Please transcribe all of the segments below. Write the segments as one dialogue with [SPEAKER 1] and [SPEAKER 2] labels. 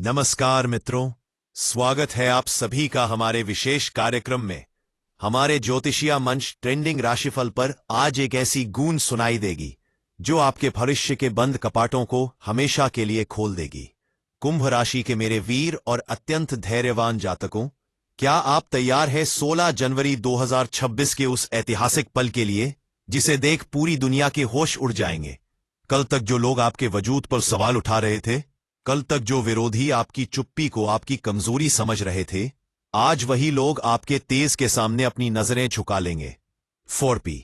[SPEAKER 1] नमस्कार मित्रों, स्वागत है आप सभी का हमारे विशेष कार्यक्रम में। हमारे ज्योतिषीय मंच ट्रेंडिंग राशिफल पर आज एक ऐसी गूंज सुनाई देगी जो आपके भविष्य के बंद कपाटों को हमेशा के लिए खोल देगी। कुंभ राशि के मेरे वीर और अत्यंत धैर्यवान जातकों, क्या आप तैयार हैं 16 जनवरी 2026 के उस ऐतिहासिक पल के लिए जिसे देख पूरी दुनिया के होश उड़ जाएंगे? कल तक जो लोग आपके वजूद पर सवाल उठा रहे थे, कल तक जो विरोधी आपकी चुप्पी को आपकी कमजोरी समझ रहे थे, आज वही लोग आपके तेज के सामने अपनी नजरें झुका लेंगे। 4P,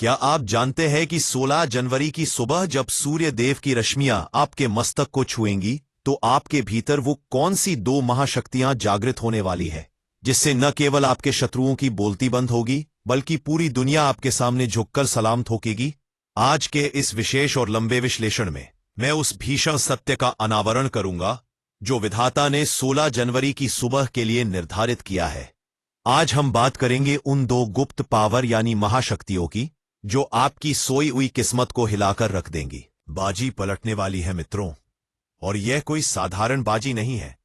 [SPEAKER 1] क्या आप जानते हैं कि 16 जनवरी की सुबह जब सूर्य देव की रश्मियां आपके मस्तक को छुएंगी तो आपके भीतर वो कौन सी दो महाशक्तियां जागृत होने वाली है जिससे न केवल आपके शत्रुओं की बोलती बंद होगी बल्कि पूरी दुनिया आपके सामने झुककर सलाम ठोकेगी? आज के इस विशेष और लंबे विश्लेषण में मैं उस भीषण सत्य का अनावरण करूंगा जो विधाता ने 16 जनवरी की सुबह के लिए निर्धारित किया है। आज हम बात करेंगे उन दो गुप्त पावर यानी महाशक्तियों की जो आपकी सोई हुई किस्मत को हिलाकर रख देंगी। बाजी पलटने वाली है मित्रों, और यह कोई साधारण बाजी नहीं है।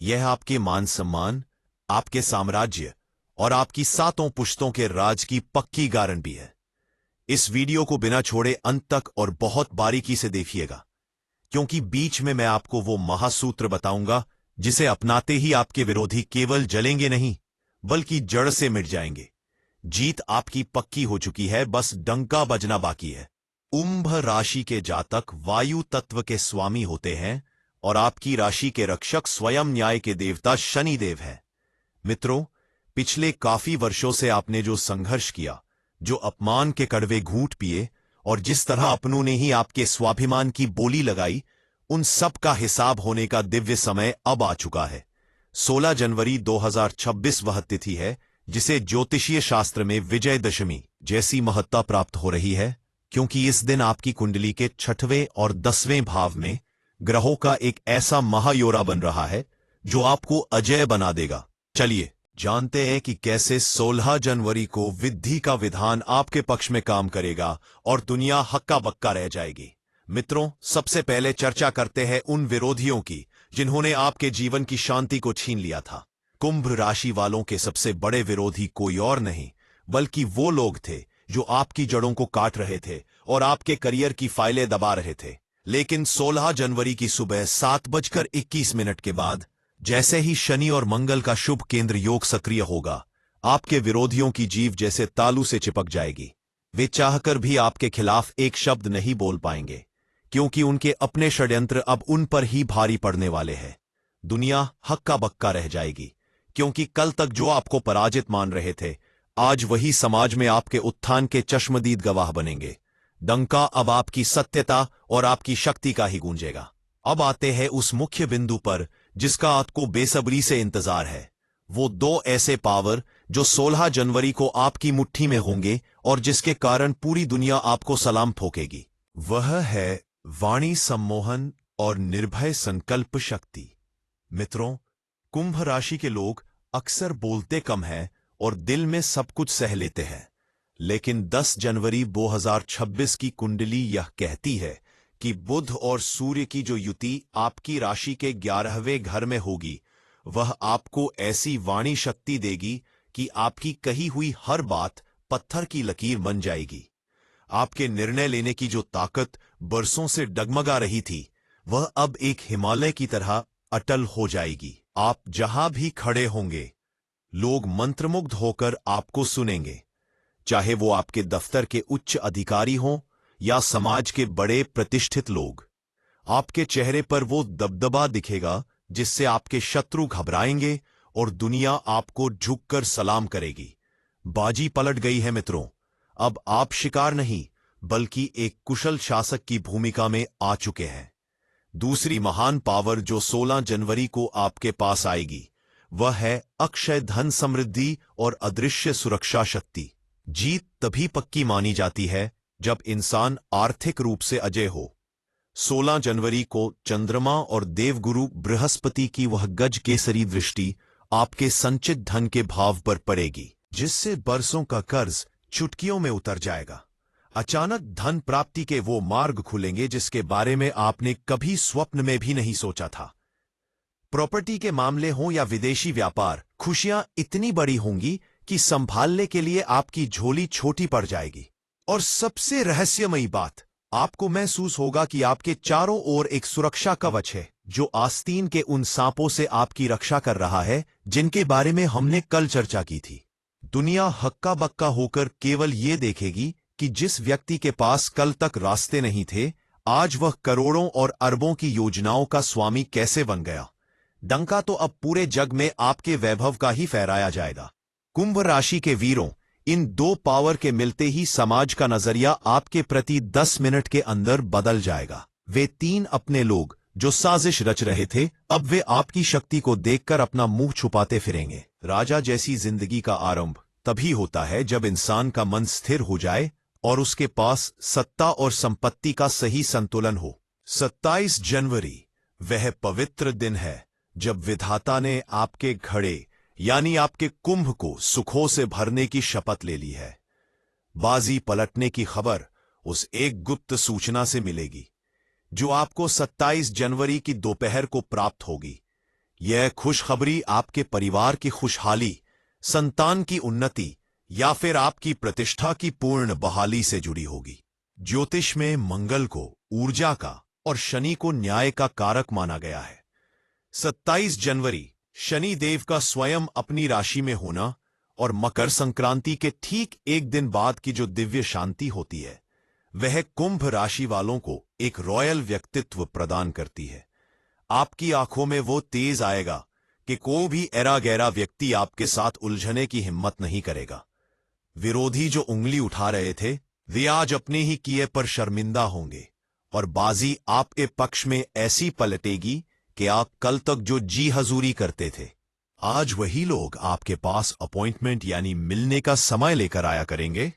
[SPEAKER 1] यह आपके मान सम्मान, आपके साम्राज्य और आपकी सातों पुश्तों के राज की पक्की गारंटी है। इस वीडियो को बिना छोड़े अंत तक और बहुत बारीकी से देखिएगा, क्योंकि बीच में मैं आपको वो महासूत्र बताऊंगा जिसे अपनाते ही आपके विरोधी केवल जलेंगे नहीं बल्कि जड़ से मिट जाएंगे। जीत आपकी पक्की हो चुकी है, बस डंका बजना बाकी है। कुंभ राशि के जातक वायु तत्व के स्वामी होते हैं और आपकी राशि के रक्षक स्वयं न्याय के देवता शनिदेव हैं। मित्रों, पिछले काफी वर्षों से आपने जो संघर्ष किया, जो अपमान के कड़वे घूंट पिए और जिस तरह अपनों ने ही आपके स्वाभिमान की बोली लगाई, उन सब का हिसाब होने का दिव्य समय अब आ चुका है। 16 जनवरी 2026 वह तिथि है जिसे ज्योतिषीय शास्त्र में विजयदशमी जैसी महत्ता प्राप्त हो रही है, क्योंकि इस दिन आपकी कुंडली के 6वें और 10वें भाव में ग्रहों का एक ऐसा महायोरा बन रहा है जो आपको अजय बना देगा। चलिए जानते हैं कि कैसे 16 जनवरी को विधि का विधान आपके पक्ष में काम करेगा और दुनिया हक्का बक्का रह जाएगी। मित्रों, सबसे पहले चर्चा करते हैं उन विरोधियों की जिन्होंने आपके जीवन की शांति को छीन लिया था। कुंभ राशि वालों के सबसे बड़े विरोधी कोई और नहीं बल्कि वो लोग थे जो आपकी जड़ों को काट रहे थे और आपके करियर की फाइलें दबा रहे थे। लेकिन 16 जनवरी की सुबह 7:21 के बाद जैसे ही शनि और मंगल का शुभ केंद्र योग सक्रिय होगा, आपके विरोधियों की जीभ जैसे तालू से चिपक जाएगी। वे चाहकर भी आपके खिलाफ एक शब्द नहीं बोल पाएंगे, क्योंकि उनके अपने षड्यंत्र अब उन पर ही भारी पड़ने वाले हैं। दुनिया हक्का बक्का रह जाएगी, क्योंकि कल तक जो आपको पराजित मान रहे थे, आज वही समाज में आपके उत्थान के चश्मदीद गवाह बनेंगे। डंका अब आपकी सत्यता और आपकी शक्ति का ही गूंजेगा। अब आते हैं उस मुख्य बिंदु पर जिसका आपको बेसब्री से इंतजार है। वो दो ऐसे पावर जो 16 जनवरी को आपकी मुट्ठी में होंगे और जिसके कारण पूरी दुनिया आपको सलाम ठोकेगी। वह है वाणी सम्मोहन और निर्भय संकल्प शक्ति। मित्रों, कुंभ राशि के लोग अक्सर बोलते कम हैं और दिल में सब कुछ सह लेते हैं, लेकिन 10 जनवरी 2026 की कुंडली यह कहती है कि बुध और सूर्य की जो युति आपकी राशि के 11वें घर में होगी, वह आपको ऐसी वाणी शक्ति देगी कि आपकी कही हुई हर बात पत्थर की लकीर बन जाएगी। आपके निर्णय लेने की जो ताकत बरसों से डगमगा रही थी, वह अब एक हिमालय की तरह अटल हो जाएगी। आप जहां भी खड़े होंगे, लोग मंत्रमुग्ध होकर आपको सुनेंगे, चाहे वो आपके दफ्तर के उच्च अधिकारी हों या समाज के बड़े प्रतिष्ठित लोग। आपके चेहरे पर वो दबदबा दिखेगा जिससे आपके शत्रु घबराएंगे और दुनिया आपको झुककर सलाम करेगी। बाजी पलट गई है मित्रों। अब आप शिकार नहीं बल्कि एक कुशल शासक की भूमिका में आ चुके हैं। दूसरी महान पावर जो 16 जनवरी को आपके पास आएगी, वह है अक्षय धन समृद्धि और अदृश्य सुरक्षा शक्ति। जीत तभी पक्की मानी जाती है जब इंसान आर्थिक रूप से अजय हो। 16 जनवरी को चंद्रमा और देवगुरु बृहस्पति की वह गज केसरी दृष्टि आपके संचित धन के भाव पर पड़ेगी, जिससे बरसों का कर्ज चुटकियों में उतर जाएगा। अचानक धन प्राप्ति के वो मार्ग खुलेंगे जिसके बारे में आपने कभी स्वप्न में भी नहीं सोचा था। प्रॉपर्टी के मामले हों या विदेशी व्यापार, खुशियां इतनी बड़ी होंगी कि संभालने के लिए आपकी झोली छोटी पड़ जाएगी। और सबसे रहस्यमयी बात, आपको महसूस होगा कि आपके चारों ओर एक सुरक्षा कवच है जो आस्तीन के उन सांपों से आपकी रक्षा कर रहा है जिनके बारे में हमने कल चर्चा की थी। दुनिया हक्का बक्का होकर केवल ये देखेगी कि जिस व्यक्ति के पास कल तक रास्ते नहीं थे, आज वह करोड़ों और अरबों की योजनाओं का स्वामी कैसे बन गया। डंका तो अब पूरे जग में आपके वैभव का ही फहराया जाएगा। कुंभ राशि के वीरों, इन दो पावर के मिलते ही समाज का नजरिया आपके प्रति 10 मिनट के अंदर बदल जाएगा। वे तीन अपने लोग जो साजिश रच रहे थे, अब वे आपकी शक्ति को देखकर अपना मुंह छुपाते फिरेंगे। राजा जैसी जिंदगी का आरंभ तभी होता है जब इंसान का मन स्थिर हो जाए और उसके पास सत्ता और संपत्ति का सही संतुलन हो। 27 जनवरी वह पवित्र दिन है जब विधाता ने आपके घड़े यानी आपके कुंभ को सुखों से भरने की शपथ ले ली है। बाजी पलटने की खबर उस एक गुप्त सूचना से मिलेगी जो आपको 27 जनवरी की दोपहर को प्राप्त होगी। यह खुशखबरी आपके परिवार की खुशहाली, संतान की उन्नति या फिर आपकी प्रतिष्ठा की पूर्ण बहाली से जुड़ी होगी। ज्योतिष में मंगल को ऊर्जा का और शनि को न्याय का कारक माना गया है। 27 जनवरी शनि देव का स्वयं अपनी राशि में होना और मकर संक्रांति के ठीक एक दिन बाद की जो दिव्य शांति होती है, वह कुंभ राशि वालों को एक रॉयल व्यक्तित्व प्रदान करती है। आपकी आंखों में वो तेज आएगा कि कोई भी एरा गैरा व्यक्ति आपके साथ उलझने की हिम्मत नहीं करेगा। विरोधी जो उंगली उठा रहे थे, वे आज अपने ही किए पर शर्मिंदा होंगे और बाजी आपके पक्ष में ऐसी पलटेगी कि आप कल तक जो जी हजूरी करते थे, आज वही लोग आपके पास अपॉइंटमेंट यानी मिलने का समय लेकर आया करेंगे।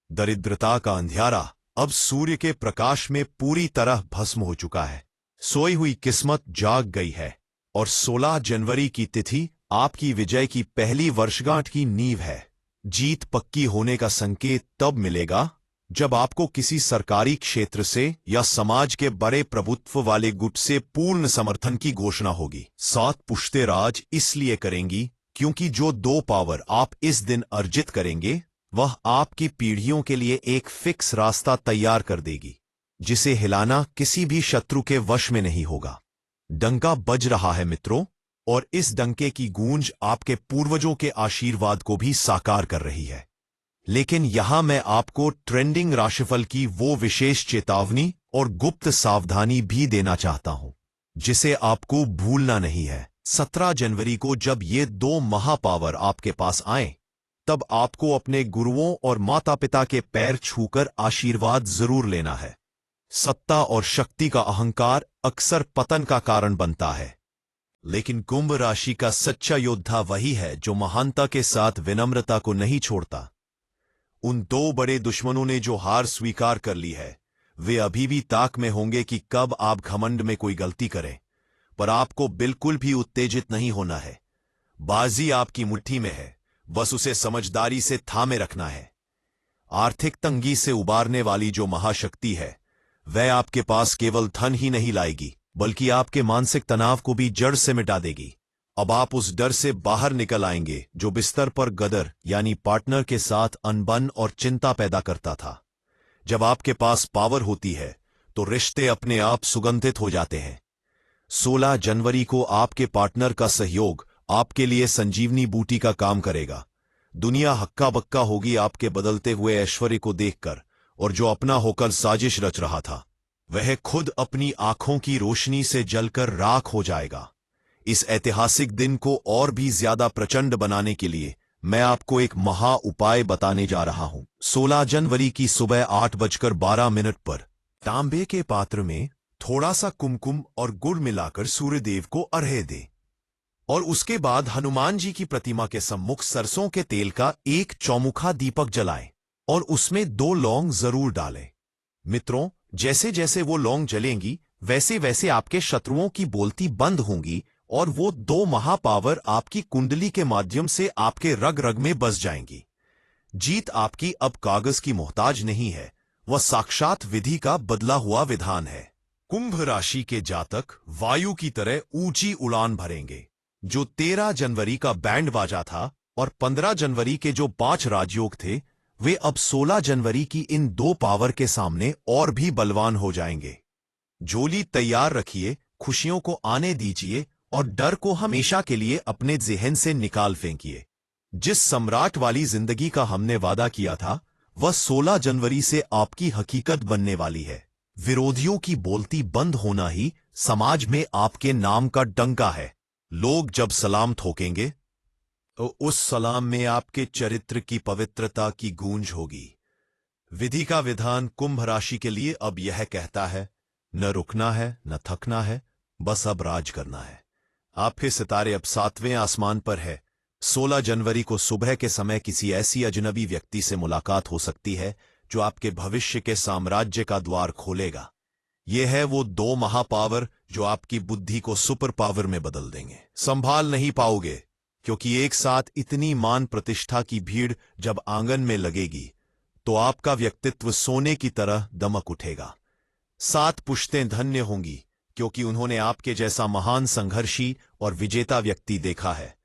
[SPEAKER 1] दरिद्रता का अंधियारा अब सूर्य के प्रकाश में पूरी तरह भस्म हो चुका है। सोई हुई किस्मत जाग गई है और 16 जनवरी की तिथि आपकी विजय की पहली वर्षगांठ की नींव है। जीत पक्की होने का संकेत तब मिलेगा जब आपको किसी सरकारी क्षेत्र से या समाज के बड़े प्रभुत्व वाले गुट से पूर्ण समर्थन की घोषणा होगी। 7 पुश्ते राज इसलिए करेंगी क्योंकि जो 2 पावर आप इस दिन अर्जित करेंगे, वह आपकी पीढ़ियों के लिए एक फिक्स रास्ता तैयार कर देगी जिसे हिलाना किसी भी शत्रु के वश में नहीं होगा। डंका बज रहा है मित्रों, और इस डंके की गूंज आपके पूर्वजों के आशीर्वाद को भी साकार कर रही है। लेकिन यहां मैं आपको ट्रेंडिंग राशिफल की वो विशेष चेतावनी और गुप्त सावधानी भी देना चाहता हूं जिसे आपको भूलना नहीं है। 17 जनवरी को जब ये 2 महापावर आपके पास आए, तब आपको अपने गुरुओं और माता पिता के पैर छूकर आशीर्वाद जरूर लेना है। सत्ता और शक्ति का अहंकार अक्सर पतन का कारण बनता है, लेकिन कुंभ राशि का सच्चा योद्धा वही है जो महानता के साथ विनम्रता को नहीं छोड़ता। उन 2 बड़े दुश्मनों ने जो हार स्वीकार कर ली है, वे अभी भी ताक में होंगे कि कब आप घमंड में कोई गलती करें, पर आपको बिल्कुल भी उत्तेजित नहीं होना है। बाजी आपकी मुट्ठी में है, बस उसे समझदारी से थामे रखना है। आर्थिक तंगी से उबारने वाली जो महाशक्ति है, वह आपके पास केवल धन ही नहीं लाएगी, बल्कि आपके मानसिक तनाव को भी जड़ से मिटा देगी। अब आप उस डर से बाहर निकल आएंगे जो बिस्तर पर गदर यानी पार्टनर के साथ अनबन और चिंता पैदा करता था। जब आपके पास पावर होती है तो रिश्ते अपने आप सुगंधित हो जाते हैं। 16 जनवरी को आपके पार्टनर का सहयोग आपके लिए संजीवनी बूटी का काम करेगा। दुनिया हक्का बक्का होगी आपके बदलते हुए ऐश्वर्य को देखकर, और जो अपना होकर साजिश रच रहा था, वह खुद अपनी आंखों की रोशनी से जलकर राख हो जाएगा। इस ऐतिहासिक दिन को और भी ज्यादा प्रचंड बनाने के लिए मैं आपको एक महा उपाय बताने जा रहा हूं। 16 जनवरी की सुबह 8:12 पर तांबे के पात्र में थोड़ा सा कुमकुम और गुड़ मिलाकर सूर्यदेव को अर्घ्य दें और उसके बाद हनुमान जी की प्रतिमा के सम्मुख सरसों के तेल का एक चौमुखा दीपक जलाएं और उसमें 2 लौंग जरूर डालें। मित्रों, जैसे जैसे वो लौंग जलेंगी, वैसे वैसे आपके शत्रुओं की बोलती बंद होंगी और वो 2 महापावर आपकी कुंडली के माध्यम से आपके रग रग में बस जाएंगी। जीत आपकी अब कागज की मोहताज नहीं है, वह साक्षात विधि का बदला हुआ विधान है। कुंभ राशि के जातक वायु की तरह ऊंची उड़ान भरेंगे। जो 13 जनवरी का बैंड बाजा था और 15 जनवरी के जो 5 राजयोग थे, वे अब 16 जनवरी की इन 2 पावर के सामने और भी बलवान हो जाएंगे। झोली तैयार रखिए, खुशियों को आने दीजिए और डर को हमेशा के लिए अपने ज़हन से निकाल फेंकिए। जिस सम्राट वाली जिंदगी का हमने वादा किया था, वह 16 जनवरी से आपकी हकीकत बनने वाली है। विरोधियों की बोलती बंद होना ही समाज में आपके नाम का डंका है। लोग जब सलाम ठोकेंगे तो उस सलाम में आपके चरित्र की पवित्रता की गूंज होगी। विधि का विधान कुंभ राशि के लिए अब यह कहता है, न रुकना है न थकना है, बस अब राज करना है। आपके सितारे अब 7वें आसमान पर है। 16 जनवरी को सुबह के समय किसी ऐसी अजनबी व्यक्ति से मुलाकात हो सकती है जो आपके भविष्य के साम्राज्य का द्वार खोलेगा। यह है वो 2 महापावर जो आपकी बुद्धि को सुपर पावर में बदल देंगे। संभाल नहीं पाओगे, क्योंकि एक साथ इतनी मान प्रतिष्ठा की भीड़ जब आंगन में लगेगी तो आपका व्यक्तित्व सोने की तरह दमक उठेगा। 7 पुश्तें धन्य होंगी, क्योंकि उन्होंने आपके जैसा महान संघर्षी और विजेता व्यक्ति देखा है।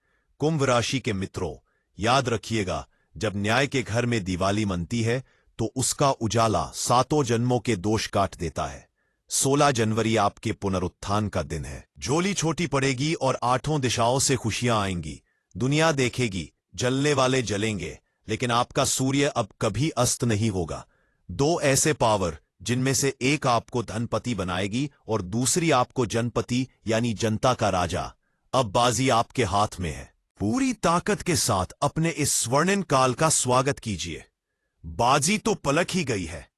[SPEAKER 1] कुंभ राशि के मित्रों, याद रखिएगा, जब न्याय के घर में दिवाली मनती है तो उसका उजाला 7 जन्मों के दोष काट देता है। 16 जनवरी आपके पुनरुत्थान का दिन है। झोली छोटी पड़ेगी और 8 दिशाओं से खुशियां आएंगी। दुनिया देखेगी, जलने वाले जलेंगे, लेकिन आपका सूर्य अब कभी अस्त नहीं होगा। 2 ऐसे पावर, जिनमें से एक आपको धनपति बनाएगी और दूसरी आपको जनपति यानी जनता का राजा। अब बाजी आपके हाथ में है। पूरी ताकत के साथ अपने इस स्वर्णिम काल का स्वागत कीजिए। बाजी तो पलट ही गई है,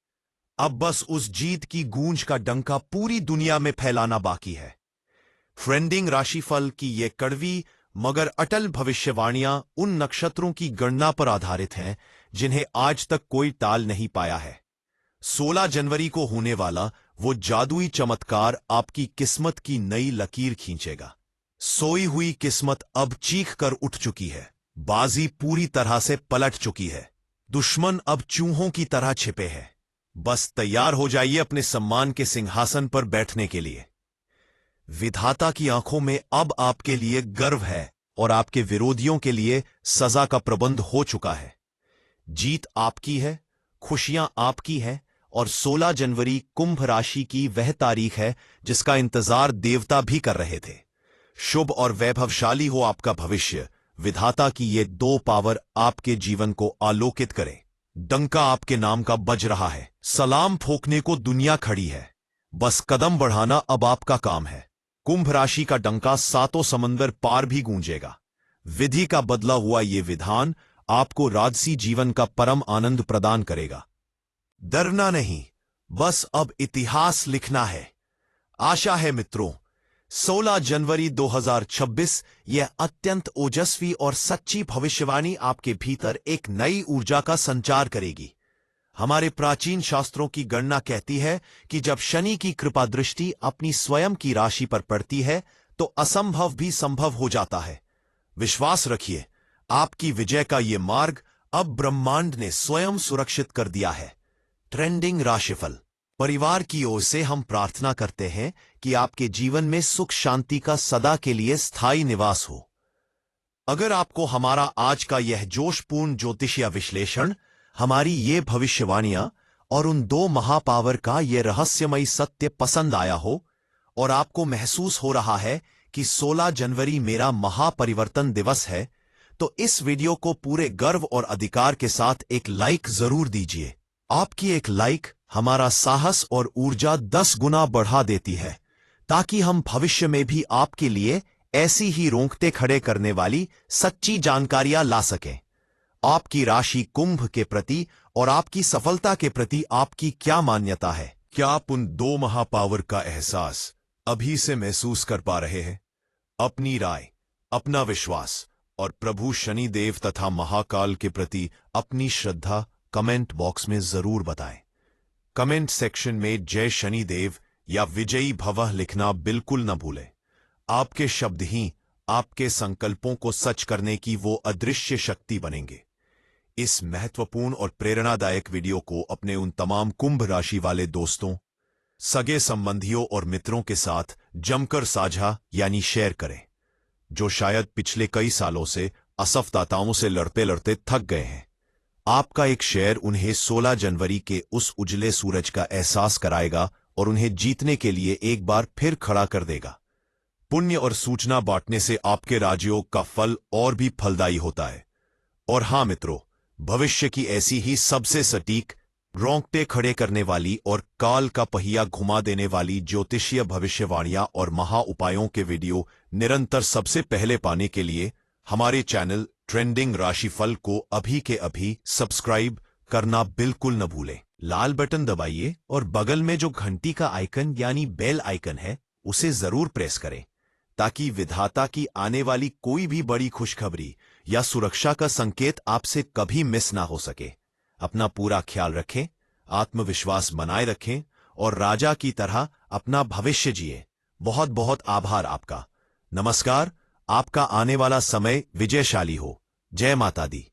[SPEAKER 1] अब बस उस जीत की गूंज का डंका पूरी दुनिया में फैलाना बाकी है। ट्रेंडिंग राशिफल की ये कड़वी मगर अटल भविष्यवाणियां उन नक्षत्रों की गणना पर आधारित हैं जिन्हें आज तक कोई टाल नहीं पाया है। 16 जनवरी को होने वाला वो जादुई चमत्कार आपकी किस्मत की नई लकीर खींचेगा। सोई हुई किस्मत अब चीख कर उठ चुकी है। बाजी पूरी तरह से पलट चुकी है। दुश्मन अब चूहों की तरह छिपे हैं। बस तैयार हो जाइए अपने सम्मान के सिंहासन पर बैठने के लिए। विधाता की आंखों में अब आपके लिए गर्व है और आपके विरोधियों के लिए सजा का प्रबंध हो चुका है। जीत आपकी है, खुशियां आपकी हैं और 16 जनवरी कुंभ राशि की वह तारीख है जिसका इंतजार देवता भी कर रहे थे। शुभ और वैभवशाली हो आपका भविष्य। विधाता की ये 2 पावर आपके जीवन को आलोकित करें। डंका आपके नाम का बज रहा है। सलाम ठोकने को दुनिया खड़ी है, बस कदम बढ़ाना अब आपका काम है। कुंभ राशि का डंका 7 समंदर पार भी गूंजेगा। विधि का बदला हुआ ये विधान आपको राजसी जीवन का परम आनंद प्रदान करेगा। डरना नहीं, बस अब इतिहास लिखना है। आशा है मित्रों, 16 जनवरी 2026 यह अत्यंत ओजस्वी और सच्ची भविष्यवाणी आपके भीतर एक नई ऊर्जा का संचार करेगी। हमारे प्राचीन शास्त्रों की गणना कहती है कि जब शनि की कृपा दृष्टि अपनी स्वयं की राशि पर पड़ती है तो असंभव भी संभव हो जाता है। विश्वास रखिए, आपकी विजय का ये मार्ग अब ब्रह्मांड ने स्वयं सुरक्षित कर दिया है। ट्रेंडिंग राशिफल परिवार की ओर से हम प्रार्थना करते हैं कि आपके जीवन में सुख शांति का सदा के लिए स्थायी निवास हो। अगर आपको हमारा आज का यह जोशपूर्ण ज्योतिषीय विश्लेषण, हमारी ये भविष्यवाणियां और उन 2 महापावर का ये रहस्यमयी सत्य पसंद आया हो और आपको महसूस हो रहा है कि 16 जनवरी मेरा महापरिवर्तन दिवस है, तो इस वीडियो को पूरे गर्व और अधिकार के साथ एक लाइक जरूर दीजिए। आपकी एक लाइक हमारा साहस और ऊर्जा 10 गुना बढ़ा देती है, ताकि हम भविष्य में भी आपके लिए ऐसी ही रोंगटे खड़े करने वाली सच्ची जानकारियां ला सकें। आपकी राशि कुंभ के प्रति और आपकी सफलता के प्रति आपकी क्या मान्यता है? क्या आप उन 2 महापावर का एहसास अभी से महसूस कर पा रहे हैं? अपनी राय, अपना विश्वास और प्रभु शनिदेव तथा महाकाल के प्रति अपनी श्रद्धा कमेंट बॉक्स में जरूर बताएं। कमेंट सेक्शन में जय शनिदेव या विजयी भवः लिखना बिल्कुल न भूलें। आपके शब्द ही आपके संकल्पों को सच करने की वो अदृश्य शक्ति बनेंगे। इस महत्वपूर्ण और प्रेरणादायक वीडियो को अपने उन तमाम कुंभ राशि वाले दोस्तों, सगे संबंधियों और मित्रों के साथ जमकर साझा यानी शेयर करें, जो शायद पिछले कई सालों से असफलताओं से लड़ते लड़ते थक गए हैं। आपका एक शेयर उन्हें 16 जनवरी के उस उजले सूरज का एहसास कराएगा और उन्हें जीतने के लिए एक बार फिर खड़ा कर देगा। पुण्य और सूचना बांटने से आपके राजयोग का फल और भी फलदायी होता है। और हाँ मित्रों, भविष्य की ऐसी ही सबसे सटीक, रोंगटे खड़े करने वाली और काल का पहिया घुमा देने वाली ज्योतिषीय भविष्यवाणियां और महा उपायों के वीडियो निरंतर सबसे पहले पाने के लिए हमारे चैनल ट्रेंडिंग राशिफल को अभी के अभी सब्सक्राइब करना बिल्कुल न भूलें। लाल बटन दबाइए और बगल में जो घंटी का आइकन यानी बेल आइकन है उसे जरूर प्रेस करें, ताकि विधाता की आने वाली कोई भी बड़ी खुशखबरी या सुरक्षा का संकेत आपसे कभी मिस ना हो सके। अपना पूरा ख्याल रखें, आत्मविश्वास बनाए रखें और राजा की तरह अपना भविष्य जिए। बहुत बहुत आभार आपका। नमस्कार। आपका आने वाला समय विजयशाली हो। जय माता दी।